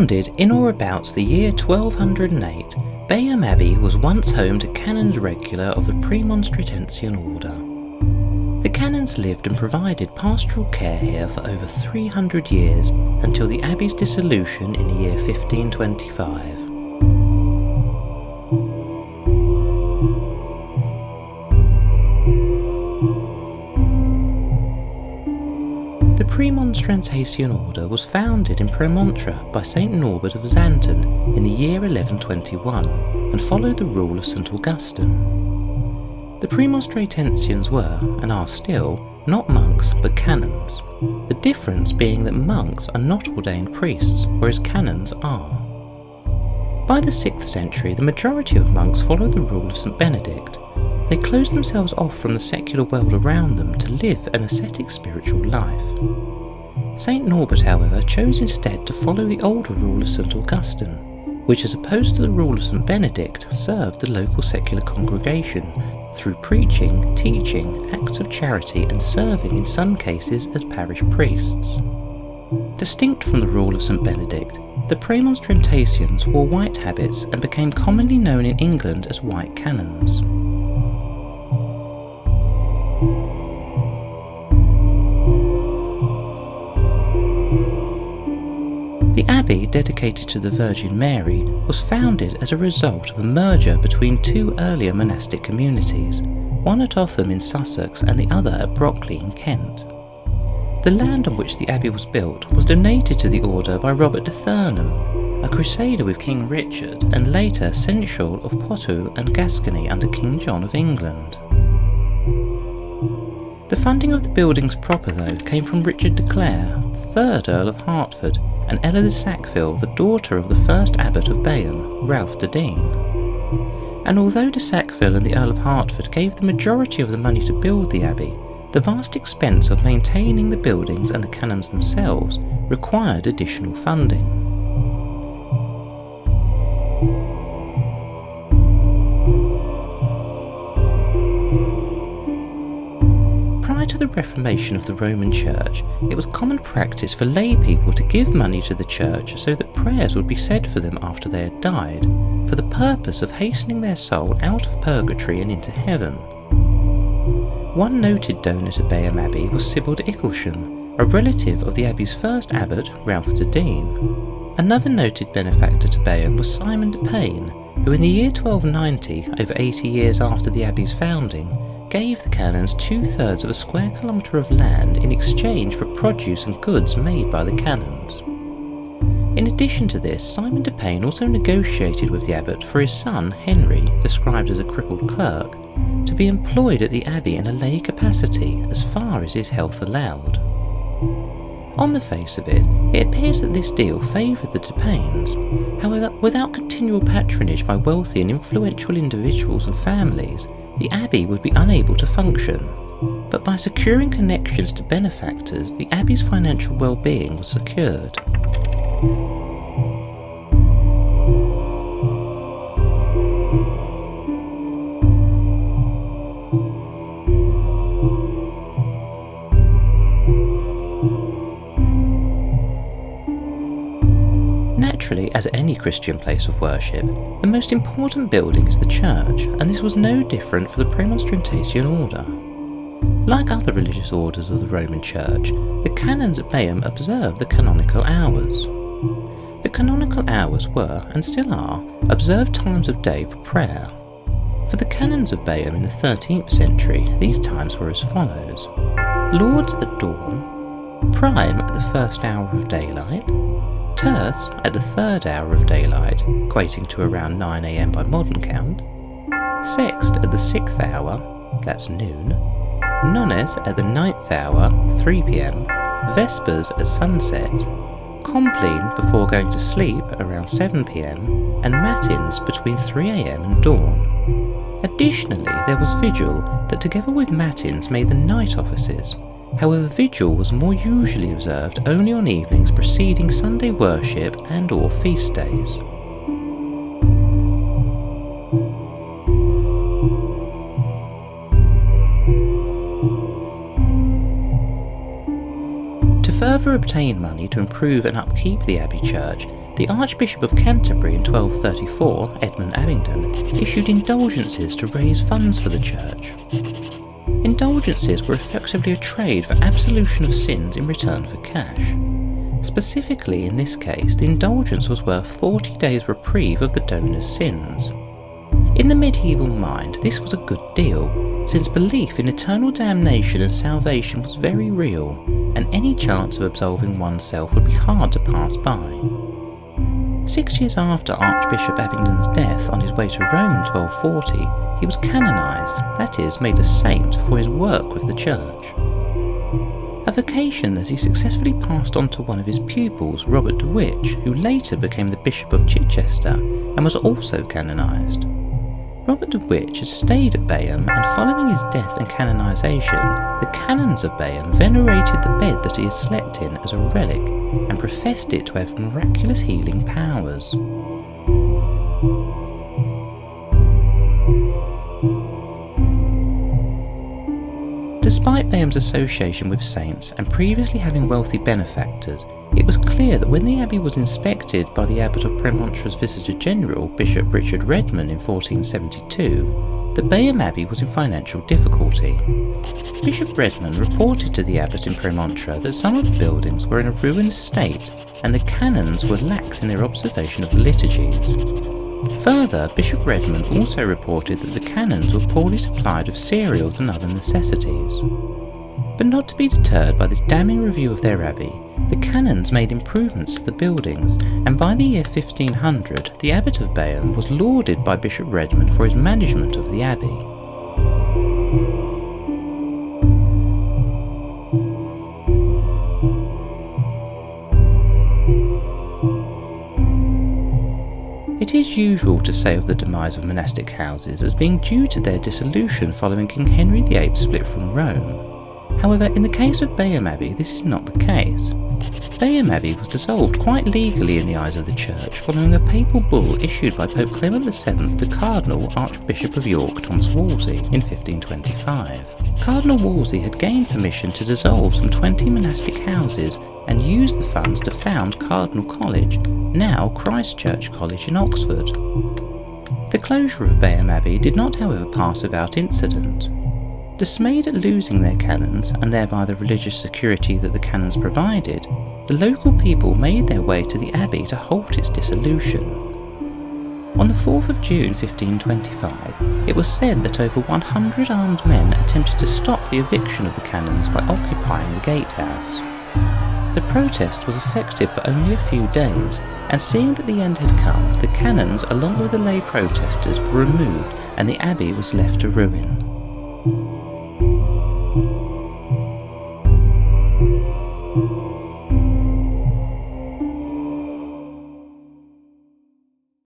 Founded in or about the year 1208, Bayham Abbey was once home to canons regular of the Premonstratensian order. The canons lived and provided pastoral care here for over 300 years until the abbey's dissolution in the year 1525. The Premonstratensian order was founded in Premontre by St. Norbert of Xanten in the year 1121 and followed the rule of St. Augustine. The Premonstratensians were, and are still, not monks but canons, the difference being that monks are not ordained priests, whereas canons are. By the 6th century, the majority of monks followed the rule of St. Benedict. They closed themselves off from the secular world around them to live an ascetic spiritual life. St. Norbert, however, chose instead to follow the older rule of St. Augustine, which, as opposed to the rule of St. Benedict, served the local secular congregation through preaching, teaching, acts of charity and serving in some cases as parish priests. Distinct from the rule of St. Benedict, the Premonstratensians wore white habits and became commonly known in England as white canons. The abbey, dedicated to the Virgin Mary, was founded as a result of a merger between two earlier monastic communities, one at Otham in Sussex and the other at Brockley in Kent. The land on which the abbey was built was donated to the order by Robert de Thurnham, a crusader with King Richard and later seneschal of Poitou and Gascony under King John of England. The funding of the buildings proper, though, came from Richard de Clare, 3rd Earl of Hertford, and Ella de Sackville, the daughter of the first abbot of Bayham, Ralph de Dean. And although de Sackville and the Earl of Hertford gave the majority of the money to build the abbey, the vast expense of maintaining the buildings and the canons themselves required additional funding. Prior to the Reformation of the Roman Church, it was common practice for lay people to give money to the church so that prayers would be said for them after they had died, for the purpose of hastening their soul out of purgatory and into heaven. One noted donor to Bayham Abbey was Sybil de Icklesham, a relative of the abbey's first abbot, Ralph de Dean. Another noted benefactor to Bayham was Simon de Payne, who in the year 1290, over 80 years after the abbey's founding, gave the canons 2/3 of a square kilometre of land in exchange for produce and goods made by the canons. In addition to this, Simon de Payne also negotiated with the abbot for his son, Henry, described as a crippled clerk, to be employed at the abbey in a lay capacity as far as his health allowed. On the face of it, it appears that this deal favoured the de Paynes. However, without continual patronage by wealthy and influential individuals and families, the abbey would be unable to function. But by securing connections to benefactors, the abbey's financial well-being was secured. Naturally, as any Christian place of worship, the most important building is the church, and this was no different for the Premonstratensian order. Like other religious orders of the Roman Church, the canons at Bayham observed the canonical hours. The canonical hours were, and still are, observed times of day for prayer. For the canons of Bayham in the 13th century, these times were as follows: Lauds at dawn, prime at the first hour of daylight, terce at the 3rd hour of daylight, equating to around 9 AM by modern count, sext at the 6th hour, that's noon, nones at the 9th hour, 3 PM, vespers at sunset, compline before going to sleep around 7 PM, and matins between 3 AM and dawn. Additionally, there was vigil that together with matins made the night offices. However, vigil was more usually observed only on evenings preceding Sunday worship and/or feast days. To further obtain money to improve and upkeep the Abbey Church, the Archbishop of Canterbury in 1234, Edmund Abingdon, issued indulgences to raise funds for the church. Indulgences were effectively a trade for absolution of sins in return for cash. Specifically in this case, the indulgence was worth 40 days' reprieve of the donor's sins. In the medieval mind, this was a good deal, since belief in eternal damnation and salvation was very real, and any chance of absolving oneself would be hard to pass by. 6 years after Archbishop Abingdon's death on his way to Rome in 1240, he was canonised, that is, made a saint for his work with the church. A vocation that he successfully passed on to one of his pupils, Robert de Witch, who later became the Bishop of Chichester and was also canonised. Robert de Witch had stayed at Bayham, and following his death and canonisation, the canons of Bayham venerated the bed that he had slept in as a relic and professed it to have miraculous healing powers. Despite Bayham's association with saints and previously having wealthy benefactors, it was clear that when the abbey was inspected by the abbot of Premonstra's Visitor General, Bishop Richard Redman, in 1472, the Bayham Abbey was in financial difficulty. Bishop Redman reported to the abbot in Premontre that some of the buildings were in a ruined state and the canons were lax in their observation of the liturgies. Further, Bishop Redman also reported that the canons were poorly supplied with cereals and other necessities. But not to be deterred by this damning review of their abbey, the canons made improvements to the buildings, and by the year 1500 the abbot of Bayham was lauded by Bishop Redman for his management of the abbey. It is usual to say of the demise of monastic houses as being due to their dissolution following King Henry VIII's split from Rome. However, in the case of Bayham Abbey, this is not the case. Bayham Abbey was dissolved quite legally in the eyes of the Church following a papal bull issued by Pope Clement VII to Cardinal Archbishop of York Thomas Wolsey in 1525. Cardinal Wolsey had gained permission to dissolve some 20 monastic houses and used the funds to found Cardinal College, now Christ Church College in Oxford. The closure of Bayham Abbey did not, however, pass without incident. Dismayed at losing their canons, and thereby the religious security that the canons provided, the local people made their way to the abbey to halt its dissolution. On the 4th of June 1525, it was said that over 100 armed men attempted to stop the eviction of the canons by occupying the gatehouse. The protest was effective for only a few days, and seeing that the end had come, the canons, along with the lay protesters, were removed and the abbey was left to ruin.